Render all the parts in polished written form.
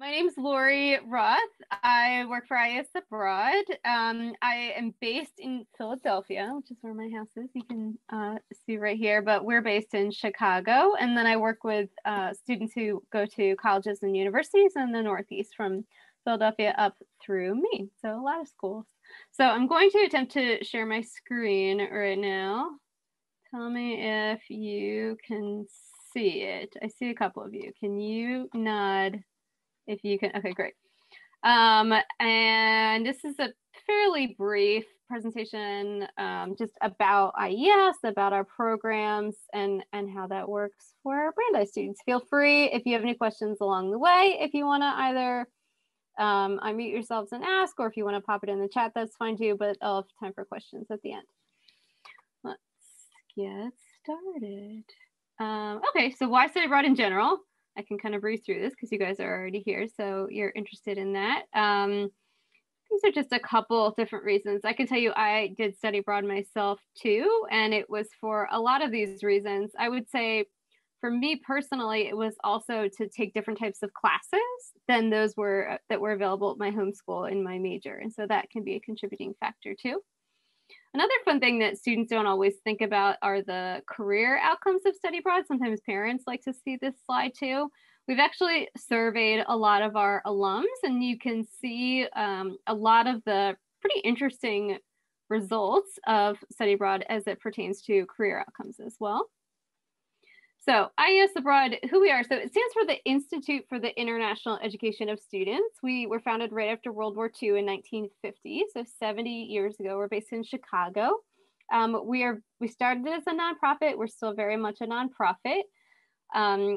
My name's Lori Roth. I work for IES Abroad. I am based in Philadelphia, which is where my house is. You can see right here, but we're based in Chicago. And then I work with students who go to colleges and universities in the Northeast from Philadelphia up through Maine. So a lot of schools. So I'm going to attempt to share my screen right now. Tell me if you can see it. I see a couple of you. Can you nod? If you can, okay, great. And this is a fairly brief presentation just about IES, about our programs and how that works for our Brandeis students. Feel free if you have any questions along the way, if you want to either unmute yourselves and ask, or if you want to pop it in the chat, that's fine too, but I'll have time for questions at the end. Let's get started. Okay, so why study abroad in general? I can kind of breeze through this because you guys are already here, so you're interested in that. These are just a couple different reasons. I can tell you I did study abroad myself too, and it was for a lot of these reasons. I would say for me personally, it was also to take different types of classes than those that were available at my home school in my major, and so that can be a contributing factor too. Another fun thing that students don't always think about are the career outcomes of study abroad. Sometimes parents like to see this slide too. We've actually surveyed a lot of our alums, and you can see a lot of the pretty interesting results of study abroad as it pertains to career outcomes as well. So IES Abroad, who we are, so it stands for the Institute for the International Education of Students. We were founded right after World War II in 1950, so 70 years ago. We're based in Chicago. We started as a nonprofit. We're still very much a nonprofit.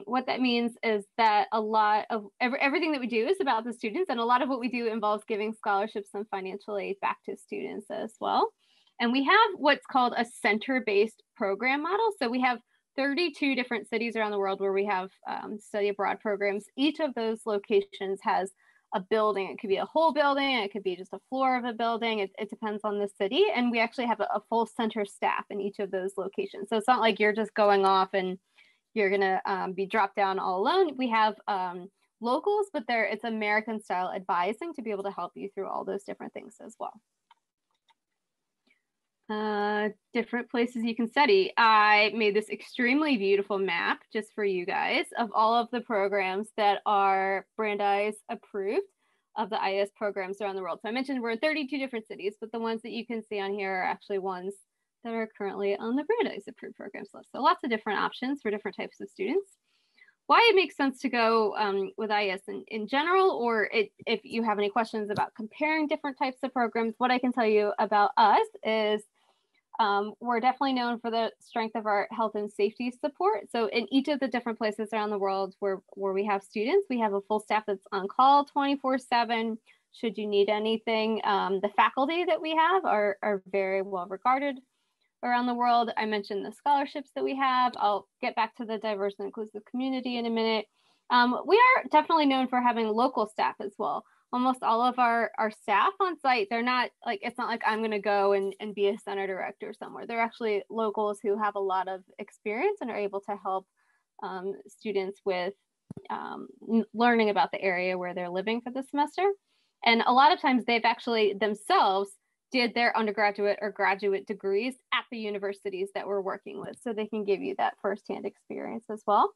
What that means is that a lot of everything that we do is about the students, and a lot of what we do involves giving scholarships and financial aid back to students as well. And we have what's called a center-based program model. So we have 32 different cities around the world where we have study abroad programs. Each of those locations has a building. It could be a whole building. It could be just a floor of a building. It depends on the city. And we actually have a full center staff in each of those locations. So it's not like you're just going off and you're going to be dropped down all alone. We have locals, but it's American style advising to be able to help you through all those different things as well. Different places you can study. I made this extremely beautiful map just for you guys of all of the programs that are Brandeis approved of the IES programs around the world. So I mentioned we're in 32 different cities, but the ones that you can see on here are actually ones that are currently on the Brandeis approved programs list. So lots of different options for different types of students. Why it makes sense to go with IES in general, or if you have any questions about comparing different types of programs, what I can tell you about us is we're definitely known for the strength of our health and safety support. So in each of the different places around the world where we have students, we have a full staff that's on call 24/7. Should you need anything, the faculty that we have are very well regarded around the world. I mentioned the scholarships that we have. I'll get back to the diverse and inclusive community in a minute. We are definitely known for having local staff as well. Almost all of our staff on site, they're not like, it's not like I'm going to go and be a center director somewhere. They're actually locals who have a lot of experience and are able to help students with learning about the area where they're living for the semester. And a lot of times they've actually themselves did their undergraduate or graduate degrees at the universities that we're working with, so they can give you that firsthand experience as well.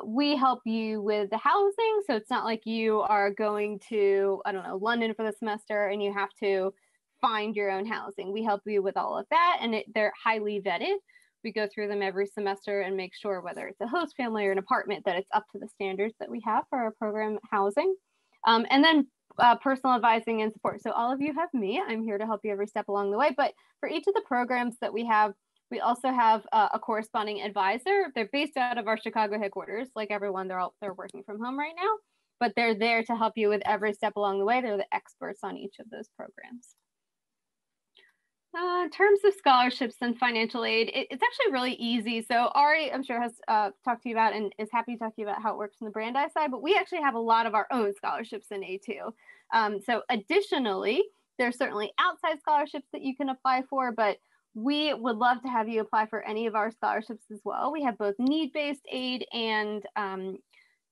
We help you with the housing, so it's not like you are going to, I don't know, London for the semester and you have to find your own housing. We help you with all of that, and they're highly vetted. We go through them every semester and make sure whether it's a host family or an apartment that it's up to the standards that we have for our program housing. And then personal advising and support. So all of you have me. I'm here to help you every step along the way. But for each of the programs that we have, we also have a corresponding advisor. They're based out of our Chicago headquarters. Like everyone, they're working from home right now, but they're there to help you with every step along the way. They're the experts on each of those programs. In terms of scholarships and financial aid, it's actually really easy. So Ari, I'm sure, has talked to you about and is happy to talk to you about how it works on the Brandeis side, but we actually have a lot of our own scholarships in aid too. So additionally, there's certainly outside scholarships that you can apply for, but we would love to have you apply for any of our scholarships as well. We have both need-based aid and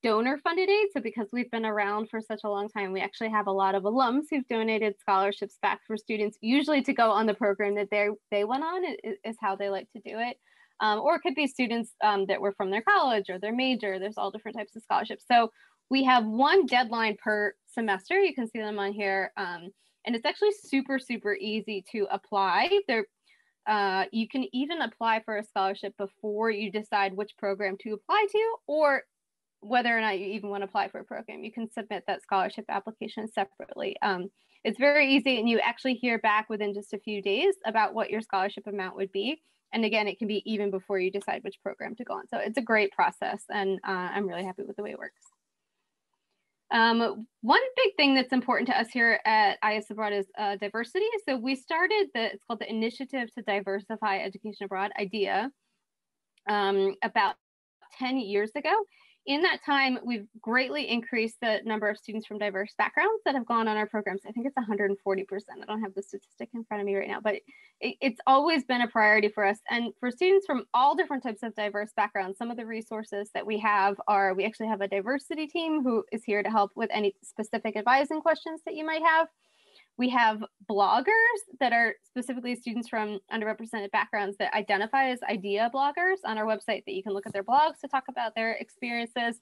donor funded aid. So because we've been around for such a long time, we actually have a lot of alums who've donated scholarships back for students, usually to go on the program that they went on, is how they like to do it. Or it could be students that were from their college or their major. There's all different types of scholarships. So we have one deadline per semester. You can see them on here. And it's actually super, super easy to apply. You can even apply for a scholarship before you decide which program to apply to, or whether or not you even want to apply for a program. You can submit that scholarship application separately. It's very easy, and you actually hear back within just a few days about what your scholarship amount would be. And again, it can be even before you decide which program to go on. So it's a great process, and I'm really happy with the way it works. One big thing that's important to us here at IES Abroad is diversity. So we started it's called the Initiative to Diversify Education Abroad, IDEA, about 10 years ago. In that time, we've greatly increased the number of students from diverse backgrounds that have gone on our programs. I think it's 140%. I don't have the statistic in front of me right now, but it's always been a priority for us. And for students from all different types of diverse backgrounds, some of the resources that we have are, we actually have a diversity team who is here to help with any specific advising questions that you might have. We have bloggers that are specifically students from underrepresented backgrounds that identify as IDEA bloggers on our website, that you can look at their blogs to talk about their experiences.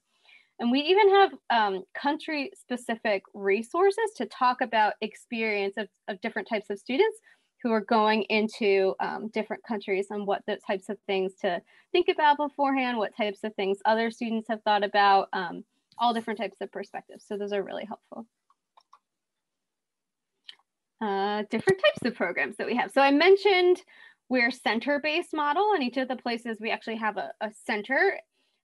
And we even have country-specific resources to talk about experience of different types of students who are going into different countries, and what the types of things to think about beforehand, what types of things other students have thought about, all different types of perspectives. So those are really helpful. Different types of programs that we have. So I mentioned we're center-based model. In each of the places, we actually have a center.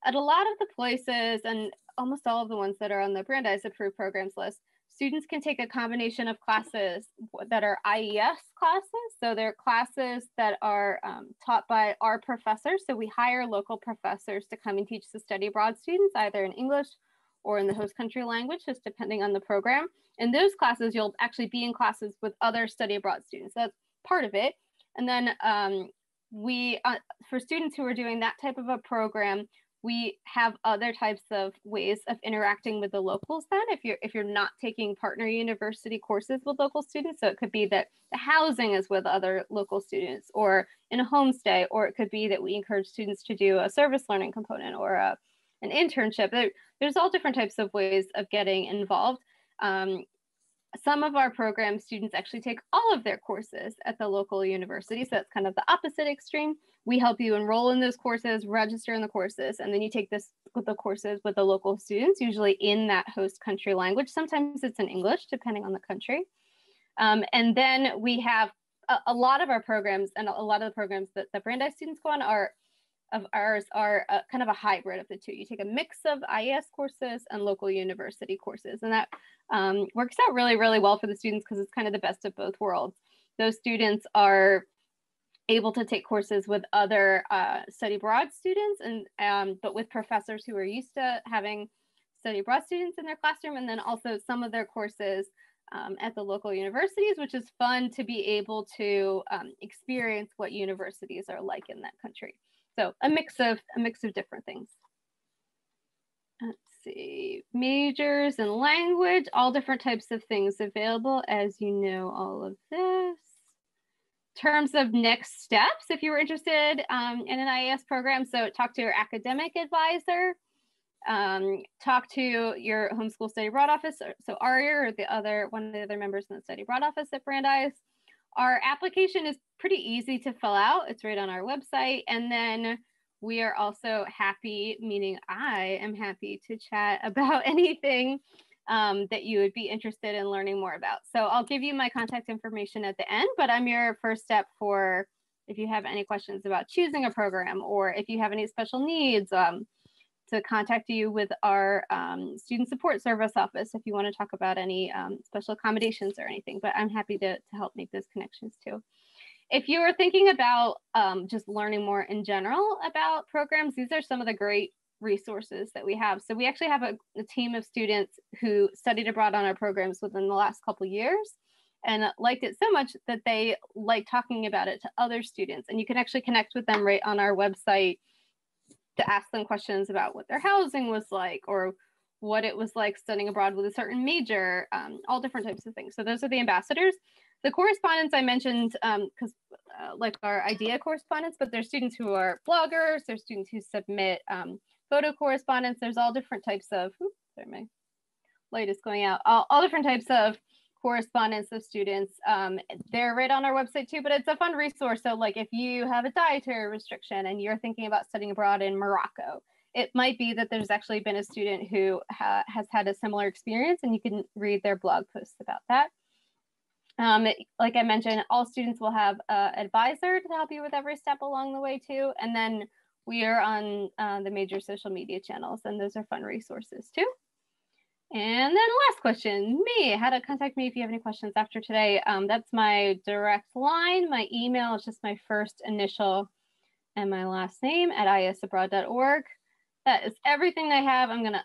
At a lot of the places, and almost all of the ones that are on the Brandeis approved programs list, students can take a combination of classes that are IES classes. So they're classes that are taught by our professors. So we hire local professors to come and teach the study abroad students, either in English or in the host country language, just depending on the program. In those classes, you'll actually be in classes with other study abroad students. That's part of it. And then for students who are doing that type of a program, we have other types of ways of interacting with the locals then, if you're not taking partner university courses with local students. So it could be that the housing is with other local students, or in a homestay, or it could be that we encourage students to do a service learning component or an internship. There's all different types of ways of getting involved. Some of our programs, students actually take all of their courses at the local university. So that's kind of the opposite extreme. We help you enroll in those courses, register in the courses, and then you take the courses with the local students, usually in that host country language. Sometimes it's in English, depending on the country. And then we have a lot of our programs, and a lot of the programs that the Brandeis students go on are kind of a hybrid of the two. You take a mix of IES courses and local university courses, and that works out really, really well for the students because it's kind of the best of both worlds. Those students are able to take courses with other study abroad students, and but with professors who are used to having study abroad students in their classroom, and then also some of their courses at the local universities, which is fun to be able to experience what universities are like in that country. So a mix of different things. Let's see, majors and language, all different types of things available, as you know, all of this. In terms of next steps, if you were interested in an IES program, so talk to your academic advisor, talk to your homeschool study abroad office, so Aria or one of the other members in the study abroad office at Brandeis. Our application is pretty easy to fill out. It's right on our website. And then we are also happy, meaning I am happy to chat about anything that you would be interested in learning more about. So I'll give you my contact information at the end, but I'm your first step for if you have any questions about choosing a program, or if you have any special needs, to contact you with our student support service office if you want to talk about any special accommodations or anything, but I'm happy to help make those connections too. If you are thinking about just learning more in general about programs, these are some of the great resources that we have. So we actually have a team of students who studied abroad on our programs within the last couple of years and liked it so much that they like talking about it to other students. And you can actually connect with them right on our website to ask them questions about what their housing was like, or what it was like studying abroad with a certain major, all different types of things. So those are the ambassadors. The correspondents I mentioned, because like our IDEA correspondents, but there's students who are bloggers, there's students who submit photo correspondence. There's all different types of, oops, sorry, my light is going out, all different types of correspondence of students. They're right on our website too, but it's a fun resource. So like if you have a dietary restriction and you're thinking about studying abroad in Morocco, it might be that there's actually been a student who has had a similar experience, and you can read their blog posts about that. Like I mentioned, all students will have an advisor to help you with every step along the way too. And then we are on the major social media channels, and those are fun resources too. And then last question, me, how to contact me if you have any questions after today. That's my direct line. My email is just my first initial and my last name at iesabroad.org. That is everything I have. I'm gonna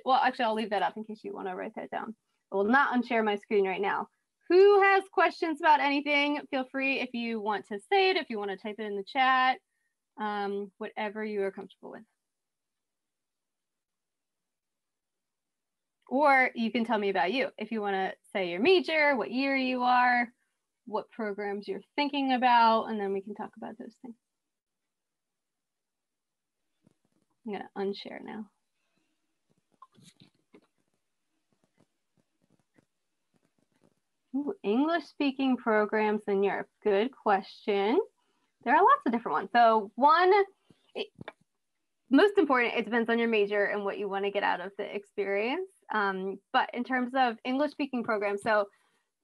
well, actually I'll leave that up in case you wanna write that down. I will not unshare my screen right now. Who has questions about anything? Feel free if you want to say it, if you wanna type it in the chat, whatever you are comfortable with. Or you can tell me about you. If you want to say your major, what year you are, what programs you're thinking about, and then we can talk about those things. I'm going to unshare now. Ooh, English speaking programs in Europe. Good question. There are lots of different ones. So most important, it depends on your major and what you want to get out of the experience. But in terms of English speaking programs, so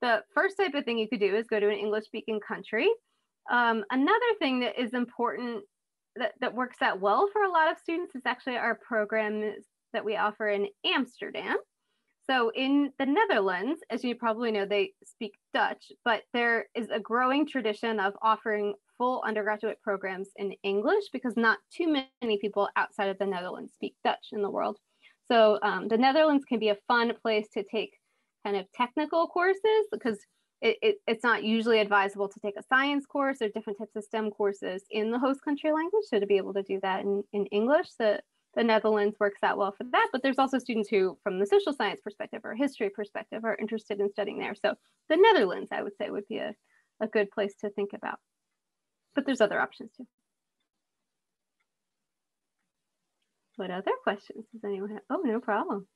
the first type of thing you could do is go to an English speaking country. Another thing that is important that works out well for a lot of students is actually our program that we offer in Amsterdam. So in the Netherlands, as you probably know, they speak Dutch, but there is a growing tradition of offering full undergraduate programs in English because not too many people outside of the Netherlands speak Dutch in the world. So the Netherlands can be a fun place to take kind of technical courses because it's not usually advisable to take a science course or different types of STEM courses in the host country language. So to be able to do that in English, the Netherlands works out well for that. But there's also students who, from the social science perspective or history perspective, are interested in studying there. So the Netherlands, I would say, would be a good place to think about. But there's other options too. What other questions does anyone have? Oh, no problem.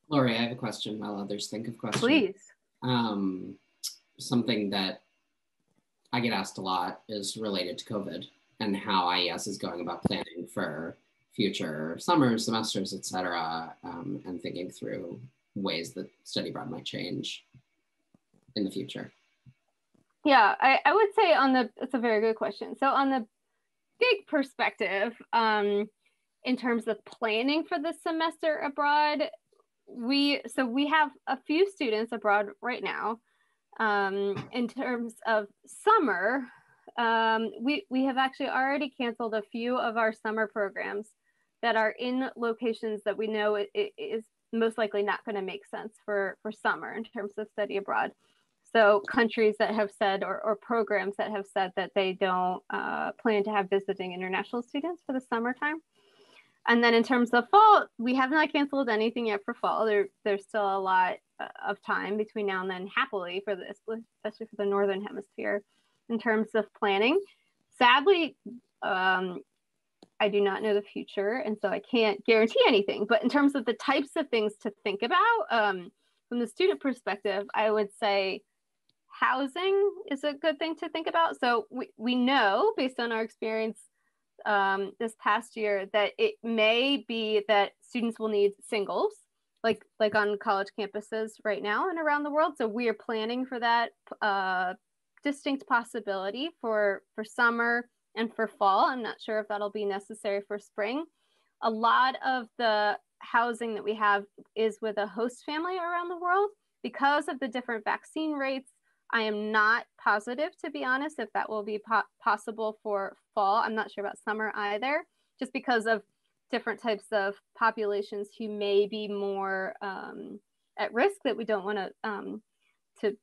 Lori, I have a question while others think of questions. Please. Something that I get asked a lot is related to COVID and how IES is going about planning for future summers, semesters, et cetera, and thinking through ways that study abroad might change in the future. Yeah, I would say it's a very good question. So on the big perspective, in terms of planning for the semester abroad, we have a few students abroad right now. In terms of summer, we have actually already canceled a few of our summer programs that are in locations that we know it is most likely not going to make sense for summer in terms of study abroad. So countries that have said, or programs that have said that they don't plan to have visiting international students for the summertime. And then in terms of fall, we have not canceled anything yet for fall. There's still a lot of time between now and then, happily, for this, especially for the Northern Hemisphere, in terms of planning. Sadly, I do not know the future, and so I can't guarantee anything. But in terms of the types of things to think about, from the student perspective, I would say housing is a good thing to think about. So we know, based on our experience this past year, that it may be that students will need singles, like on college campuses right now and around the world. So we are planning for that distinct possibility for summer and for fall. I'm not sure if that'll be necessary for spring. A lot of the housing that we have is with a host family around the world. Because of the different vaccine rates, I am not positive, to be honest, if that will be possible for fall. I'm not sure about summer either, just because of different types of populations who may be more at risk, that we don't want to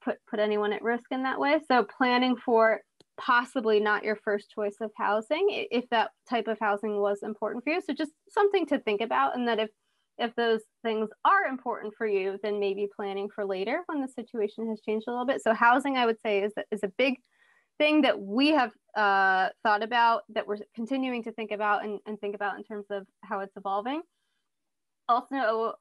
put anyone at risk in that way. So planning for possibly not your first choice of housing if that type of housing was important for you. So just something to think about, and that if those things are important for you, then maybe planning for later when the situation has changed a little bit. So housing, I would say, is a big thing that we have thought about, that we're continuing to think about and think about in terms of how it's evolving. Also,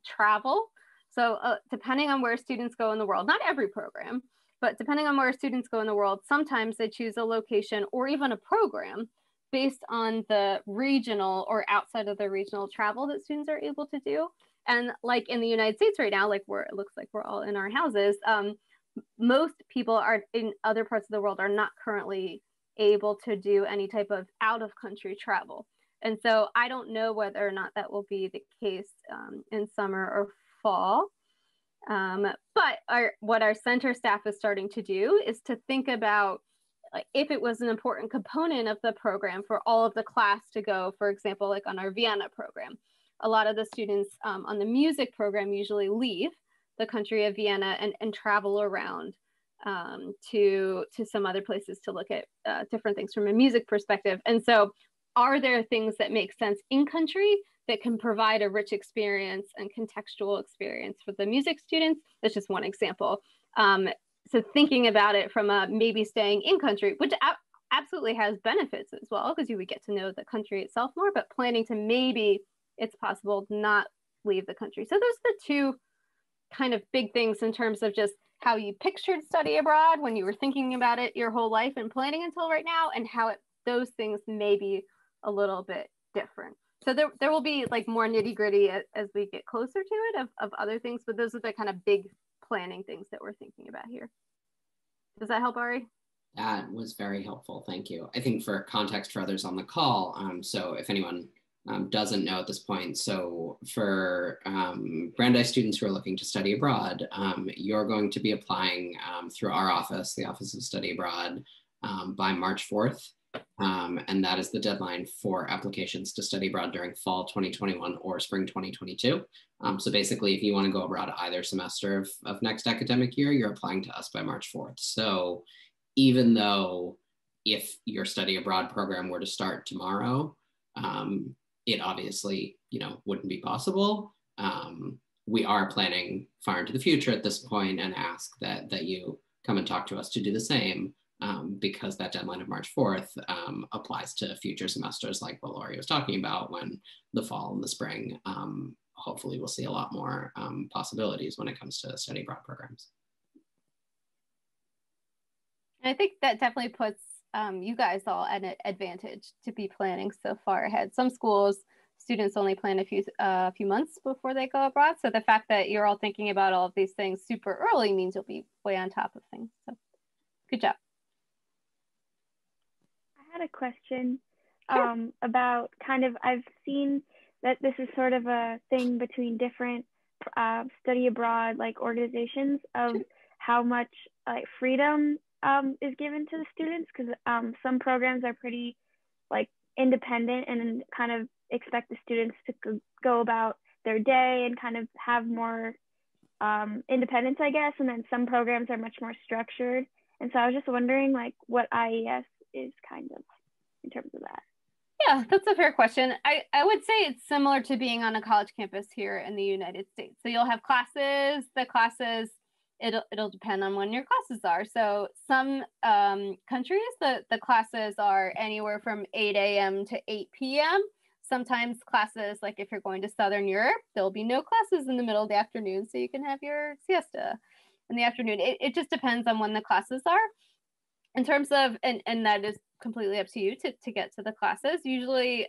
travel. So depending on where students go in the world, not every program, but depending on where students go in the world, sometimes they choose a location or even a program based on the regional or outside of the regional travel that students are able to do. And like in the United States right now, like it looks like we're all in our houses, most people are in other parts of the world are not currently able to do any type of out of country travel. And so I don't know whether or not that will be the case in summer or fall. But what our center staff is starting to do is to think about if it was an important component of the program for all of the class to go, for example, like on our Vienna program. A lot of the students on the music program usually leave the country of Vienna and travel around to some other places to look at different things from a music perspective. And so are there things that make sense in country that can provide a rich experience and contextual experience for the music students? That's just one example. So thinking about it from maybe staying in country, which absolutely has benefits as well, because you would get to know the country itself more, but planning to maybe it's possible not leave the country. So those are the two kind of big things in terms of just how you pictured study abroad when you were thinking about it your whole life and planning until right now, and how those things may be a little bit different. So there will be like more nitty gritty as we get closer to it of other things, but those are the kind of big planning things that we're thinking about here. Does that help, Ari? That was very helpful. Thank you. I think for context for others on the call, so if anyone doesn't know at this point, so for Brandeis students who are looking to study abroad, you're going to be applying through our office, the Office of Study Abroad, by March 4th. And that is the deadline for applications to study abroad during fall 2021 or spring 2022. So basically, if you want to go abroad either semester of next academic year, you're applying to us by March 4th. So even though if your study abroad program were to start tomorrow, it obviously, wouldn't be possible. We are planning far into the future at this point and ask that you come and talk to us to do the same. Because that deadline of March 4th applies to future semesters like what Laurie was talking about, when the fall and the spring, hopefully we'll see a lot more possibilities when it comes to study abroad programs. I think that definitely puts you guys all at an advantage to be planning so far ahead. Some schools, students only plan a few months before they go abroad. So the fact that you're all thinking about all of these things super early means you'll be way on top of things. So good job. I had a question Sure. about I've seen that this is sort of a thing between different study abroad organizations of Sure. how much freedom is given to the students, because some programs are pretty independent and kind of expect the students to go about their day and kind of have more independence, I guess, and then some programs are much more structured. And so I was just wondering what IES is kind of in terms of that. Yeah, that's a fair question. I would say it's similar to being on a college campus here in the United States. So you'll have classes, it'll depend on when your classes are. So some countries, the classes are anywhere from 8 a.m. to 8 p.m. Sometimes classes, like if you're going to Southern Europe, there'll be no classes in the middle of the afternoon, so you can have your siesta in the afternoon. It just depends on when the classes are. In terms of, and that is completely up to you to get to the classes. Usually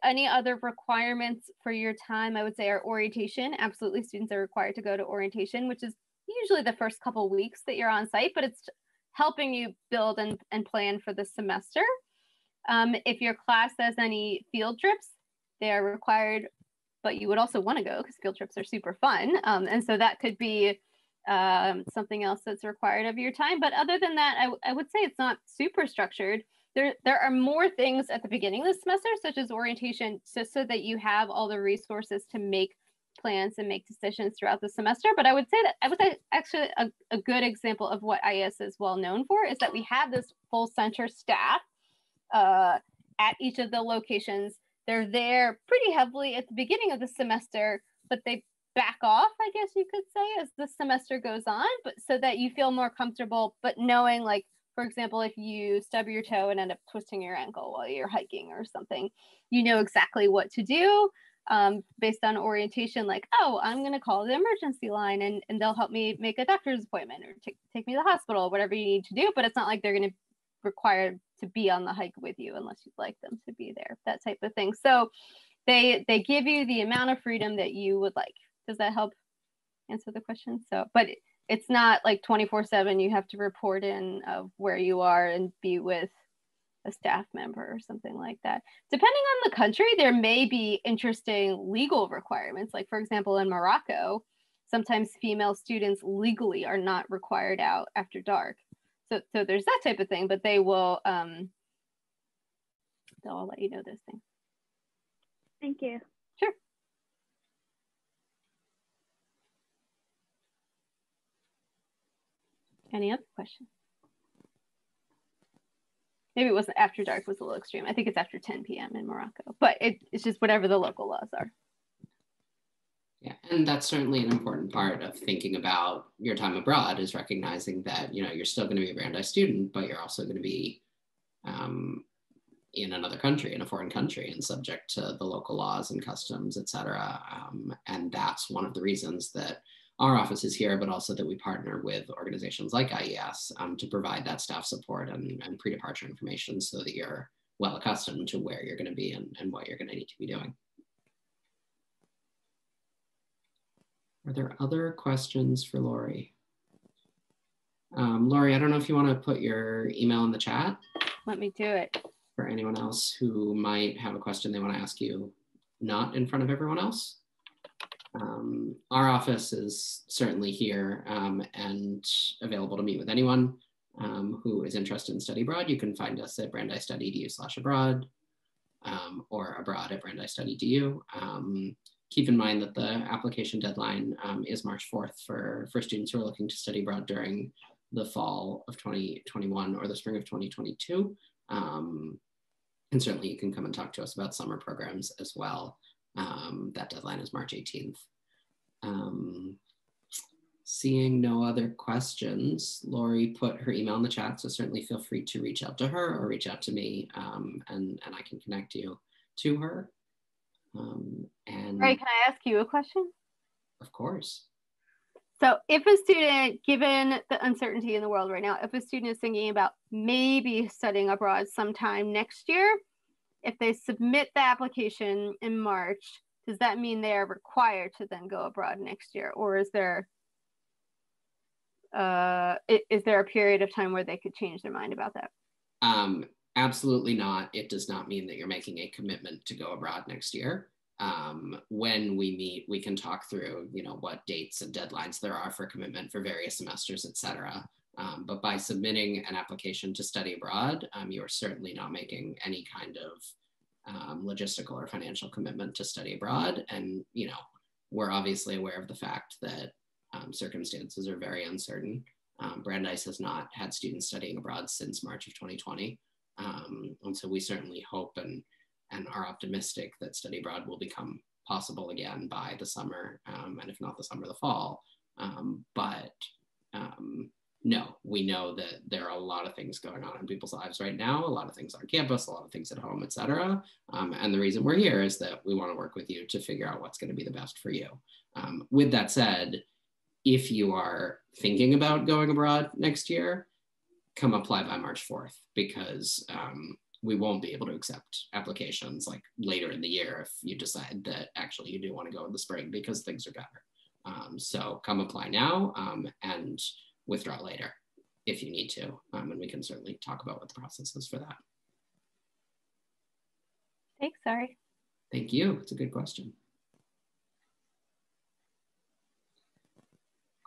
any other requirements for your time, I would say, are orientation. Absolutely, students are required to go to orientation, which is usually the first couple weeks that you're on site, but it's helping you build and plan for the semester. If your class has any field trips, they are required, but you would also want to go because field trips are super fun. And so that could be something else that's required of your time. But other than that, I would say it's not super structured. There are more things at the beginning of the semester, such as orientation, just so that you have all the resources to make plans and make decisions throughout the semester. But I would say actually a good example of what IES is well known for is that we have this full center staff at each of the locations. They're there pretty heavily at the beginning of the semester, but they back off, I guess you could say, as the semester goes on, but so that you feel more comfortable, but knowing, like, for example, if you stub your toe and end up twisting your ankle while you're hiking or something, you know exactly what to do based on orientation, like, oh, I'm going to call the emergency line and they'll help me make a doctor's appointment or take me to the hospital, whatever you need to do. But it's not like they're going to require to be on the hike with you unless you'd like them to be there, that type of thing. So they give you the amount of freedom that you would like. Does that help answer the question? So, but it's not like 24/7. You have to report in of where you are and be with a staff member or something like that. Depending on the country, there may be interesting legal requirements. Like, for example, in Morocco, sometimes female students legally are not required out after dark. So there's that type of thing, but they will, they'll let you know those things. Thank you. Sure. Any other questions? Maybe it wasn't after dark, was a little extreme. I think it's after 10 p.m. in Morocco, but it's just whatever the local laws are. Yeah, and that's certainly an important part of thinking about your time abroad, is recognizing that, you know, you're still going to be a Brandeis student, but you're also going to be in another country, in a foreign country, and subject to the local laws and customs, et cetera. And that's one of the reasons that our office is here, but also that we partner with organizations like IES to provide that staff support and pre-departure information so that you're well accustomed to where you're going to be and what you're going to need to be doing. Are there other questions for Lori? Lori, I don't know if you want to put your email in the chat. Let me do it. For anyone else who might have a question they want to ask you, not in front of everyone else. Our office is certainly here and available to meet with anyone who is interested in study abroad. You can find us at brandeis.edu/abroad or abroad@brandeis.edu. Keep in mind that the application deadline is March 4th for students who are looking to study abroad during the fall of 2021 or the spring of 2022. And certainly you can come and talk to us about summer programs as well. That deadline is March 18th. Seeing no other questions, Lori put her email in the chat, so certainly feel free to reach out to her or reach out to me, and I can connect you to her. And Right, can I ask you a question? Of course. So if a student, given the uncertainty in the world right now, if a student is thinking about maybe studying abroad sometime next year, if they submit the application in March, does that mean they are required to then go abroad next year? Or is there a period of time where they could change their mind about that? Absolutely not. It does not mean that you're making a commitment to go abroad next year. When we meet, we can talk through, you know, what dates and deadlines there are for commitment for various semesters, et cetera. But by submitting an application to study abroad, you are certainly not making any kind of logistical or financial commitment to study abroad. And, you know, we're obviously aware of the fact that circumstances are very uncertain. Brandeis has not had students studying abroad since March of 2020. And so we certainly hope and are optimistic that study abroad will become possible again by the summer, and if not the summer, the fall. No, we know that there are a lot of things going on in people's lives right now, a lot of things on campus, a lot of things at home, et cetera. And the reason we're here is that we want to work with you to figure out what's going to be the best for you. With that said, if you are thinking about going abroad next year, come apply by March 4th, because we won't be able to accept applications like later in the year if you decide that actually you do want to go in the spring because things are better. So come apply now and withdraw later if you need to. And we can certainly talk about what the process is for that. Thanks, sorry. Thank you. It's a good question.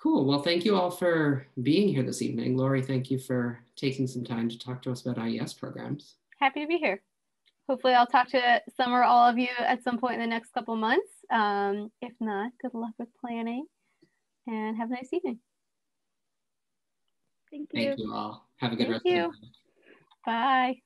Cool. Well, thank you all for being here this evening. Lori, thank you for taking some time to talk to us about IES programs. Happy to be here. hopefully I'll talk to some or all of you at some point in the next couple months. If not, good luck with planning and have a nice evening. Thank you. Thank you all. Have a good Thank rest you. of the day. Bye.